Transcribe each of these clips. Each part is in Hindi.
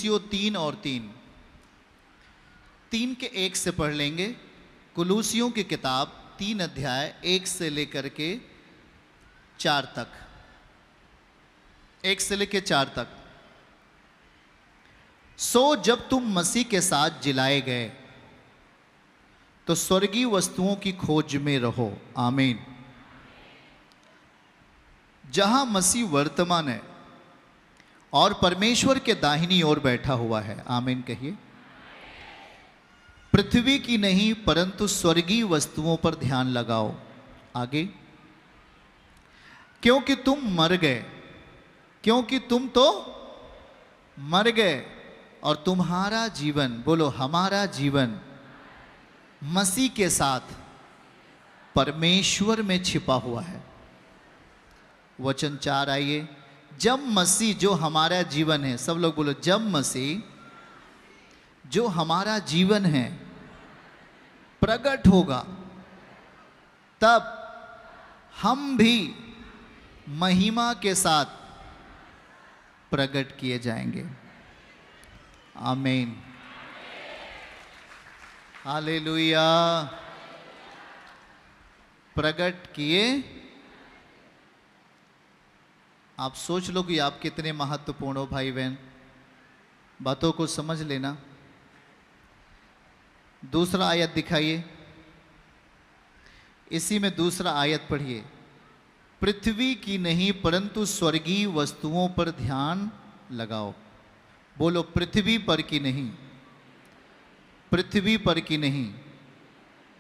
कुलूसियों 3:3, 3 के 1 से पढ़ लेंगे। कुलूसियों की किताब 3 अध्याय 1 से लेकर के 4 तक, 1 से लेकर 4 तक। सो जब तुम मसीह के साथ जिलाए गए तो स्वर्गीय वस्तुओं की खोज में रहो। आमीन। जहां मसीह वर्तमान है और परमेश्वर के दाहिनी ओर बैठा हुआ है। आमीन कहिए। पृथ्वी की नहीं परंतु स्वर्गीय वस्तुओं पर ध्यान लगाओ। आगे, क्योंकि तुम मर गए, क्योंकि तुम तो मर गए और तुम्हारा जीवन, बोलो हमारा जीवन, मसीह के साथ परमेश्वर में छिपा हुआ है। वचन 4 आइए। जब मसीह जो हमारा जीवन है, सब लोग बोलो, जब मसीह जो हमारा जीवन है प्रकट होगा तब हम भी महिमा के साथ प्रकट किए जाएंगे। आमीन। हालेलुया। प्रकट किए। आप सोच लो कि आप कितने महत्वपूर्ण हो भाई बहन, बातों को समझ लेना। दूसरा आयत दिखाइए, इसी में दूसरा आयत पढ़िए। पृथ्वी की नहीं परंतु स्वर्गीय वस्तुओं पर ध्यान लगाओ। बोलो, पृथ्वी पर की नहीं, पृथ्वी पर की नहीं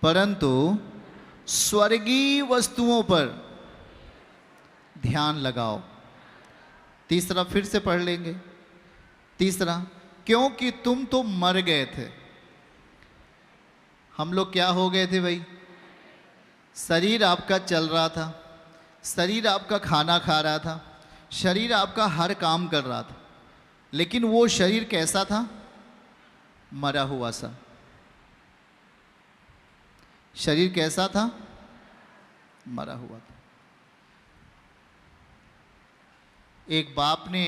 परंतु स्वर्गीय वस्तुओं पर ध्यान लगाओ। तीसरा फिर से पढ़ लेंगे। तीसरा, क्योंकि तुम तो मर गए थे। हम लोग क्या हो गए थे भाई? शरीर आपका चल रहा था, शरीर आपका खाना खा रहा था, शरीर आपका हर काम कर रहा था, लेकिन वो शरीर कैसा था? मरा हुआ सा। शरीर कैसा था? मरा हुआ था। एक बाप ने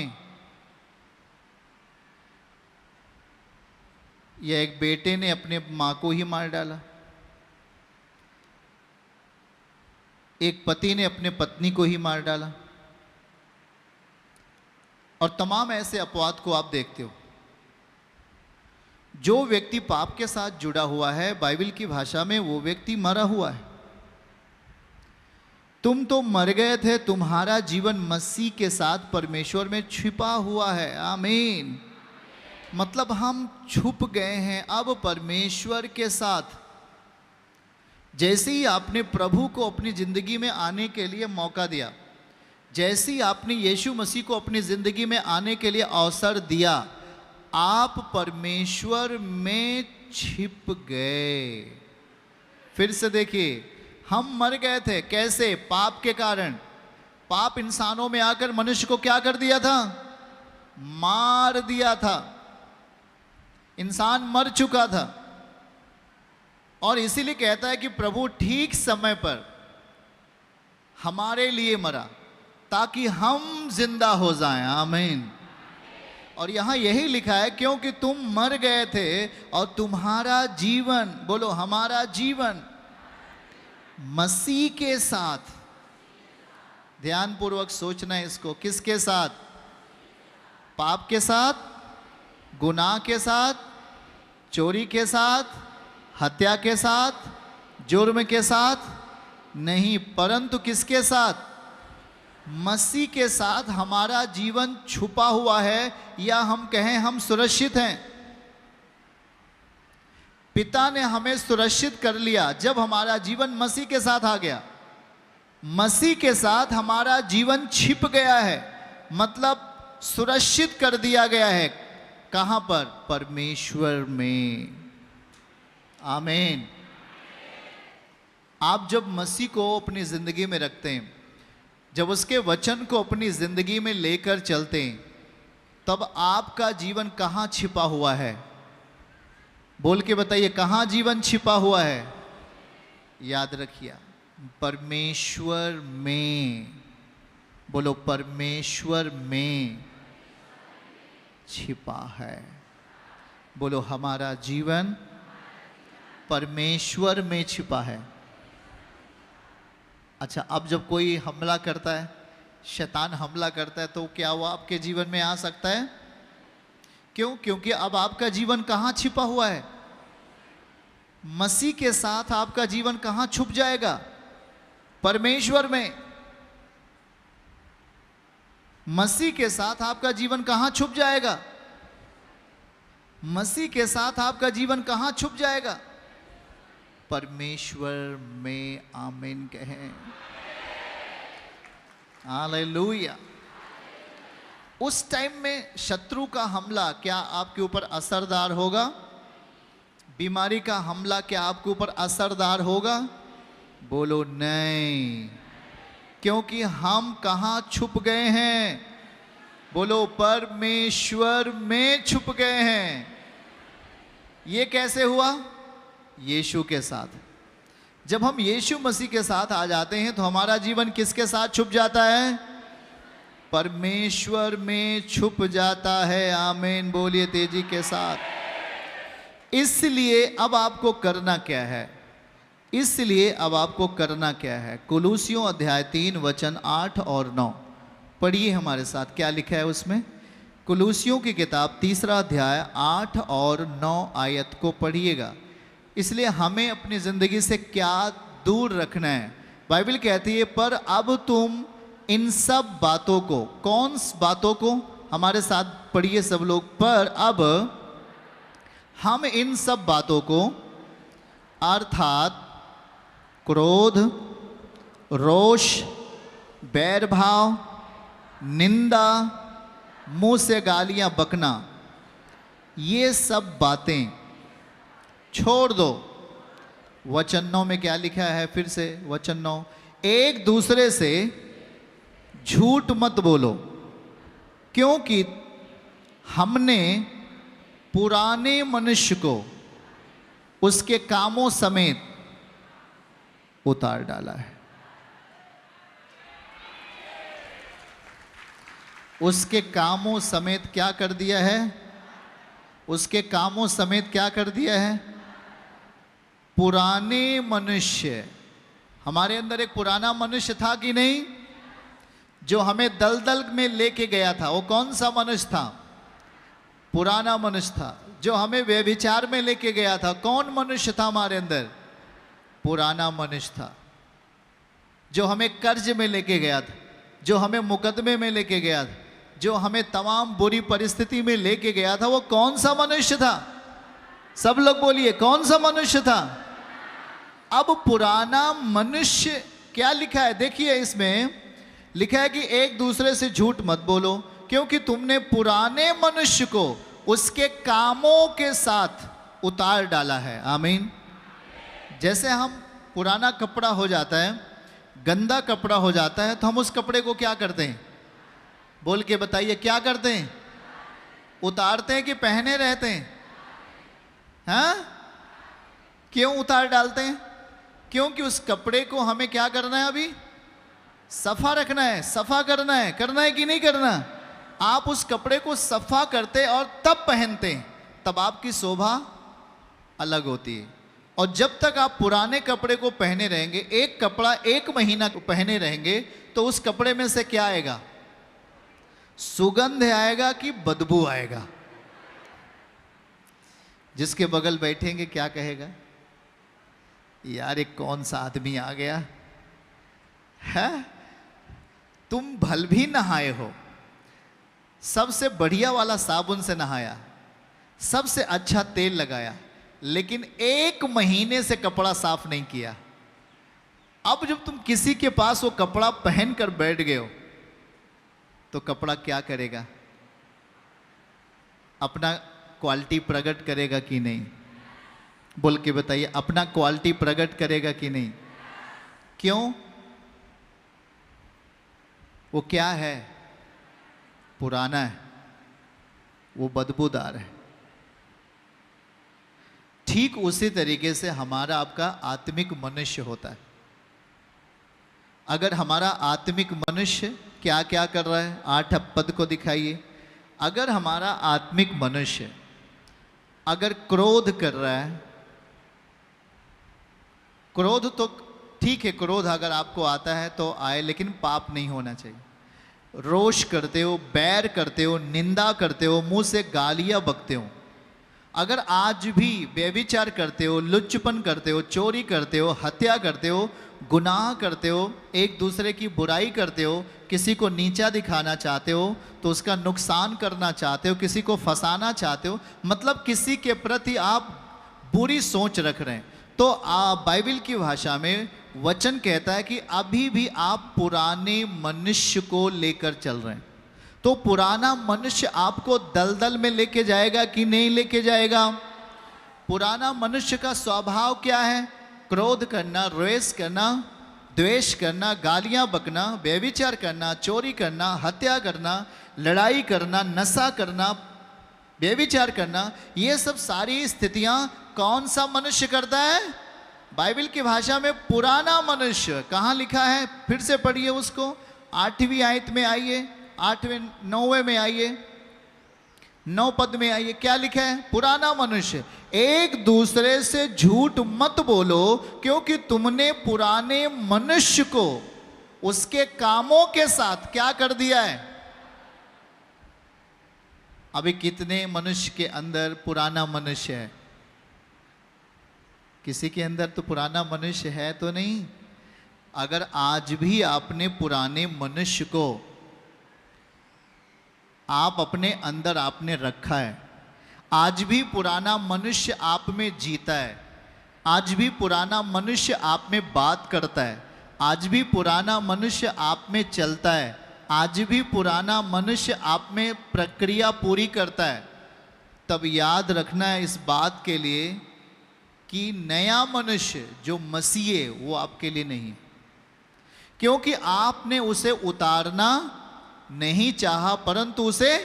या एक बेटे ने अपने मां को ही मार डाला, एक पति ने अपने पत्नी को ही मार डाला, और तमाम ऐसे अपवाद को आप देखते हो। जो व्यक्ति पाप के साथ जुड़ा हुआ है, बाइबल की भाषा में वो व्यक्ति मरा हुआ है। तुम तो मर गए थे, तुम्हारा जीवन मसीह के साथ परमेश्वर में छिपा हुआ है। आमीन। मतलब हम छुप गए हैं अब परमेश्वर के साथ। जैसे ही आपने प्रभु को अपनी जिंदगी में आने के लिए मौका दिया, जैसे ही आपने यीशु मसीह को अपनी जिंदगी में आने के लिए अवसर दिया, आप परमेश्वर में छिप गए। फिर से देखिए, हम मर गए थे। कैसे? पाप के कारण। पाप इंसानों में आकर मनुष्य को क्या कर दिया था? मार दिया था। इंसान मर चुका था, और इसीलिए कहता है कि प्रभु ठीक समय पर हमारे लिए मरा ताकि हम जिंदा हो जाएं। आमीन। और यहां यही लिखा है, क्योंकि तुम मर गए थे और तुम्हारा जीवन, बोलो हमारा जीवन, मसीह के साथ। ध्यानपूर्वक सोचना है इसको। किसके साथ? पाप के साथ, गुनाह के साथ, चोरी के साथ, हत्या के साथ, जुर्म के साथ नहीं, परंतु किसके साथ? मसीह के साथ हमारा जीवन छुपा हुआ है, या हम कहें हम सुरक्षित हैं। पिता ने हमें सुरक्षित कर लिया जब हमारा जीवन मसीह के साथ आ गया। मसीह के साथ हमारा जीवन छिप गया है, मतलब सुरक्षित कर दिया गया है। कहां पर? परमेश्वर में। आमीन। आप जब मसीह को अपनी जिंदगी में रखते हैं, जब उसके वचन को अपनी जिंदगी में लेकर चलते हैं, तब आपका जीवन कहां छिपा हुआ है? बोल के बताइए, कहां जीवन छिपा हुआ है? याद रखिए, परमेश्वर में। बोलो, परमेश्वर में छिपा है। बोलो, हमारा जीवन परमेश्वर में छिपा है। अच्छा, अब जब कोई हमला करता है, शैतान हमला करता है, तो क्या वो आपके जीवन में आ सकता है? क्यों? क्योंकि अब आपका जीवन कहाँ छिपा हुआ है? मसीह के साथ आपका जीवन कहाँ छुप जाएगा? परमेश्वर में। मसीह के साथ आपका जीवन कहाँ छुप जाएगा? मसीह के साथ आपका जीवन कहाँ छुप जाएगा? परमेश्वर में। आमीन कहें। हालेलुया। उस टाइम में शत्रु का हमला क्या आपके ऊपर असरदार होगा? बीमारी का हमला क्या आपके ऊपर असरदार होगा? बोलो नहीं। क्योंकि हम कहाँ छुप गए हैं? बोलो, परमेश्वर में छुप गए हैं। ये कैसे हुआ? यीशु के साथ। जब हम यीशु मसीह के साथ आ जाते हैं तो हमारा जीवन किसके साथ छुप जाता है? परमेश्वर में छुप जाता है। आमीन बोलिए तेजी के साथ। इसलिए अब आपको करना क्या है? इसलिए अब आपको करना क्या है? कुलूसियों अध्याय 3 वचन 8 और 9 पढ़िए हमारे साथ। क्या लिखा है उसमें? कुलूसियों की किताब 3 अध्याय 8 और 9 आयत को पढ़िएगा। इसलिए हमें अपनी ज़िंदगी से क्या दूर रखना है? बाइबल कहती है, पर अब तुम इन सब बातों को, कौन सी बातों को? हमारे साथ पढ़िए सब लोग। पर अब हम इन सब बातों को, अर्थात क्रोध, रोष, बैर भाव, निंदा, मुंह से गालियां बकना, ये सब बातें छोड़ दो। वचन 9 में क्या लिखा है? फिर से वचन 9, एक दूसरे से झूठ मत बोलो, क्योंकि हमने पुराने मनुष्य को उसके कामों समेत उतार डाला है। उसके कामों समेत क्या कर दिया है? उसके कामों समेत क्या कर दिया है? पुराने मनुष्य। हमारे अंदर एक पुराना मनुष्य था कि नहीं, जो हमें दलदल में लेके गया था। वो कौन सा मनुष्य था? पुराना मनुष्य था। जो हमें व्यभिचार में लेके गया था, कौन मनुष्य था हमारे अंदर? पुराना मनुष्य था। जो हमें कर्ज में लेके गया था, जो हमें मुकदमे में लेके गया था, जो हमें तमाम बुरी परिस्थिति में लेके गया था, वो कौन सा मनुष्य था? सब लोग बोलिए, कौन सा मनुष्य था? अब पुराना मनुष्य क्या लिखा है? देखिए, इसमें लिखा है कि एक दूसरे से झूठ मत बोलो, क्योंकि तुमने पुराने मनुष्य को उसके कामों के साथ उतार डाला है। आमीन। जैसे हम पुराना कपड़ा हो जाता है, गंदा कपड़ा हो जाता है, तो हम उस कपड़े को क्या करते हैं? बोल के बताइए, क्या करते हैं? उतारते हैं कि पहने रहते हैं? हाँ? क्यों उतार डालते हैं? क्योंकि उस कपड़े को हमें क्या करना है? अभी सफा रखना है, सफा करना है। करना है कि नहीं करना? आप उस कपड़े को सफा करते और तब पहनते हैं, तब आपकी शोभा अलग होती है। और जब तक आप पुराने कपड़े को पहने रहेंगे, एक कपड़ा 1 महीना पहने रहेंगे, तो उस कपड़े में से क्या आएगा? सुगंध आएगा कि बदबू आएगा? जिसके बगल बैठेंगे क्या कहेगा? यार, एक कौन सा आदमी आ गया है? तुम भल भी नहाए हो, सबसे बढ़िया वाला साबुन से नहाया, सबसे अच्छा तेल लगाया, लेकिन 1 महीने से कपड़ा साफ नहीं किया। अब जब तुम किसी के पास वो कपड़ा पहन कर बैठ गए हो, तो कपड़ा क्या करेगा? अपना क्वालिटी प्रकट करेगा कि नहीं? बोल के बताइए, अपना क्वालिटी प्रकट करेगा कि नहीं? क्यों? वो क्या है? पुराना है, वो बदबूदार है। ठीक उसी तरीके से हमारा आपका आत्मिक मनुष्य होता है। अगर हमारा आत्मिक मनुष्य क्या क्या कर रहा है? 8 पद को दिखाइए। अगर हमारा आत्मिक मनुष्य अगर क्रोध कर रहा है, क्रोध तो ठीक है, क्रोध अगर आपको आता है तो आए, लेकिन पाप नहीं होना चाहिए। रोष करते हो, बैर करते हो, निंदा करते हो, मुंह से गालियां बकते हो, अगर आज भी व्यभिचार करते हो, लुच्चपन करते हो, चोरी करते हो, हत्या करते हो, गुनाह करते हो, एक दूसरे की बुराई करते हो, किसी को नीचा दिखाना चाहते हो तो उसका नुकसान करना चाहते हो, किसी को फंसाना चाहते हो, मतलब किसी के प्रति आप बुरी सोच रख रहे हैं, तो बाइबल की भाषा में वचन कहता है कि अभी भी आप पुराने मनुष्य को लेकर चल रहे हैं। तो पुराना मनुष्य आपको दलदल में लेके जाएगा कि नहीं लेके जाएगा? पुराना मनुष्य का स्वभाव क्या है? क्रोध करना, रोष करना, द्वेष करना, गालियां बकना, व्यभिचार करना, चोरी करना, हत्या करना, लड़ाई करना, नशा करना, व्यभिचार करना, ये सब सारी स्थितियां कौन सा मनुष्य करता है? बाइबल की भाषा में पुराना मनुष्य। कहाँ लिखा है? फिर से पढ़िए उसको, 8वीं आयत में आइए, 9वें में आइए, 9 पद में आइए, क्या लिखा है? पुराना मनुष्य, एक दूसरे से झूठ मत बोलो क्योंकि तुमने पुराने मनुष्य को उसके कामों के साथ क्या कर दिया है? अभी कितने मनुष्य के अंदर पुराना मनुष्य है? किसी के अंदर तो पुराना मनुष्य है तो नहीं। अगर आज भी आपने पुराने मनुष्य को आप अपने अंदर आपने रखा है, आज भी पुराना मनुष्य आप में जीता है, आज भी पुराना मनुष्य आप में बात करता है, आज भी पुराना मनुष्य आप में चलता है, आज भी पुराना मनुष्य आप में प्रक्रिया पूरी करता है, तब याद रखना है इस बात के लिए कि नया मनुष्य जो मसीह है वो आपके लिए नहीं है, क्योंकि आपने उसे उतारना नहीं चाहा परंतु उसे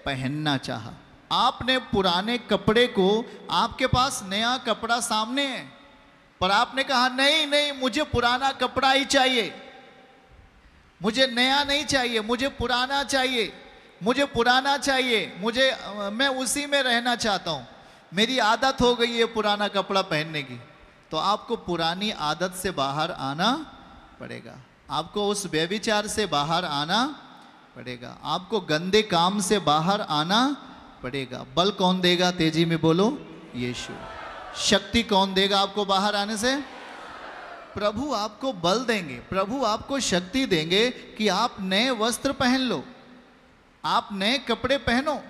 पहनना चाहा। आपने पुराने कपड़े को, आपके पास नया कपड़ा सामने है पर आपने कहा नहीं नहीं, मुझे पुराना कपड़ा ही चाहिए, मुझे नया नहीं चाहिए, मुझे पुराना चाहिए, मुझे पुराना चाहिए, मैं उसी में रहना चाहता हूँ, मेरी आदत हो गई है पुराना कपड़ा पहनने की। तो आपको पुरानी आदत से बाहर आना पड़ेगा, आपको उस व्यभिचार से बाहर आना पड़ेगा, आपको गंदे काम से बाहर आना पड़ेगा। बल कौन देगा? तेजी में बोलो, यीशु। शक्ति कौन देगा आपको बाहर आने से? प्रभु आपको बल देंगे, प्रभु आपको शक्ति देंगे कि आप नए वस्त्र पहन लो, आप नए कपड़े पहनो।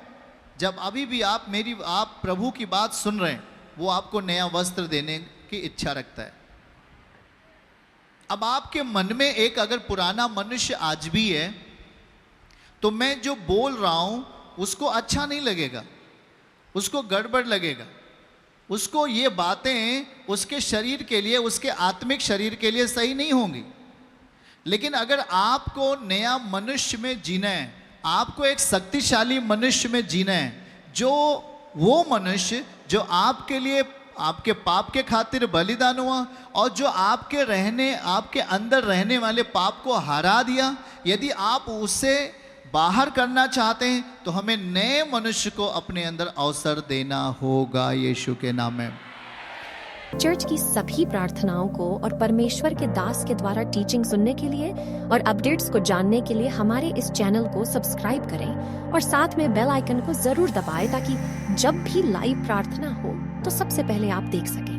जब अभी भी आप प्रभु की बात सुन रहे हैं, वो आपको नया वस्त्र देने की इच्छा रखता है। अब आपके मन में एक अगर पुराना मनुष्य आज भी है तो मैं जो बोल रहा हूं उसको अच्छा नहीं लगेगा, उसको गड़बड़ लगेगा, उसको ये बातें उसके शरीर के लिए, उसके आत्मिक शरीर के लिए सही नहीं होंगी। लेकिन अगर आपको नया मनुष्य में जीना है, आपको एक शक्तिशाली मनुष्य में जीना है, जो वो मनुष्य जो आपके लिए, आपके पाप के खातिर बलिदान हुआ और जो आपके अंदर रहने वाले पाप को हरा दिया, यदि आप उसे बाहर करना चाहते हैं तो हमें नए मनुष्य को अपने अंदर अवसर देना होगा यीशु के नाम में। चर्च की सभी प्रार्थनाओं को और परमेश्वर के दास के द्वारा टीचिंग सुनने के लिए और अपडेट्स को जानने के लिए हमारे इस चैनल को सब्सक्राइब करें और साथ में बेल आइकन को जरूर दबाएं ताकि जब भी लाइव प्रार्थना हो तो सबसे पहले आप देख सकें।